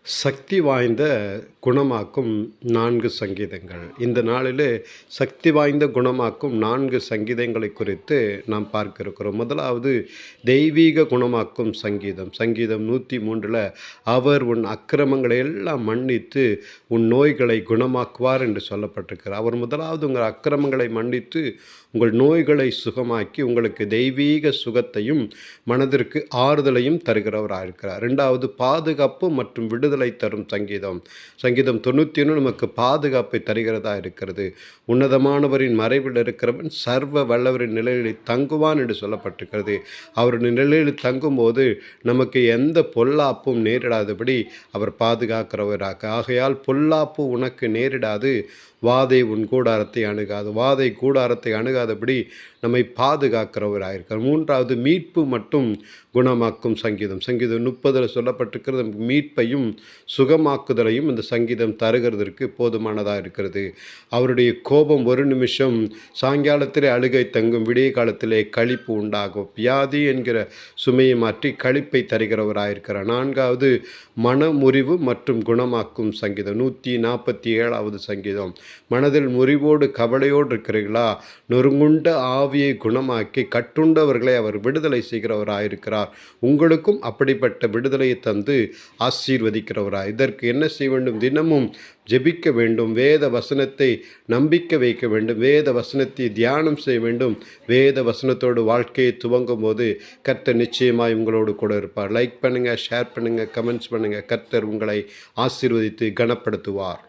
சக்தி வாய்ந்த குணமாக்கும் 4 சங்கீதங்கள். இந்த நாளிலே சக்தி வாய்ந்த குணமாக்கும் 4 சங்கீதங்களை குறித்து நாம் பார்க்க இருக்கிறோம். முதலாவது தெய்வீக குணமாக்கும் சங்கீதம். சங்கீதம் 103ல் அவர் உன் அக்கிரமங்களை எல்லாம் மன்னித்து உன் நோய்களை குணமாக்குவார் என்று சொல்லப்பட்டிருக்கிறார். அவர் முதலாவது உங்கள் அக்கிரமங்களை மன்னித்து உங்கள் நோய்களை சுகமாக்கி உங்களுக்கு தெய்வீக சுகத்தையும் மனதிற்கு ஆறுதலையும் தருகிறவராக இருக்கிறார். 2வது பாதுகாப்பு மற்றும் விடுதலை தரும் சங்கீதம். சங்கீதம் 91 நமக்கு பாதுகாப்பை தருகிறதா இருக்கிறது. உன்னதமானவரின் மறைவில் இருக்கிறவன் சர்வ வல்லவரின் நிலையில் தங்குவான் என்று சொல்லப்பட்டிருக்கிறது. அவருடைய நிலையில் தங்கும்போது நமக்கு எந்த பொல்லாப்பும் நேரிடாதபடி அவர் பாதுகாக்கிறவராக. ஆகையால் பொல்லாப்பு உனக்கு நேரிடாது, வாதை உன் கூடாரத்தை அணுகாது. வாதை கூடாரத்தை அணுகாதபடி நம்மை பாதுகாக்கிறவராயிருக்கார். 3வது மீட்பு மற்றும் குணமாக்கும் சங்கீதம். சங்கீதம் 30 சொல்லப்பட்டிருக்கிறது. மீட்பையும் சுகமாக்குதலையும் இந்த சங்கீதம் தருகிறதற்கு போதுமானதாக இருக்கிறது. அவருடைய கோபம் ஒரு நிமிஷம், சாயங்காலத்திலே அழுகை தங்கும், விடிய காலத்திலே களிப்பு உண்டாகும். வியாதி என்கிற சுமையை மாற்றி களிப்பை தருகிறவராயிருக்கிறார். 4வது மனமுறிவு மற்றும் குணமாக்கும் சங்கீதம். 147வது சங்கீதம். மனதில் முறிவோடு கவலையோடு இருக்கிறீர்களா? நொறுங்குண்ட ஆவியை குணமாக்கி கட்டுண்டவர்களை அவர் விடுதலை செய்கிறவராயிருக்கிறார். உங்களுக்கும் அப்படிப்பட்ட விடுதலையை தந்து ஆசீர்வதிக்கிறவராய். இதற்கு என்ன செய்ய வேண்டும்? தினமும் ஜெபிக்க வேண்டும். வேத வசனத்தை நம்பிக்கை வைக்க வேண்டும். வேத வசனத்தை தியானம் செய்ய வேண்டும். வேத வசனத்தோடு வாழ்க்கையை துவங்கும் போது கர்த்தர் நிச்சயமாய் உங்களோடு கூட இருப்பார். லைக் பண்ணுங்கள், ஷேர் பண்ணுங்கள், கமெண்ட்ஸ் பண்ணுங்கள். கர்த்தர் உங்களை ஆசீர்வதித்து கனப்படுத்துவார்.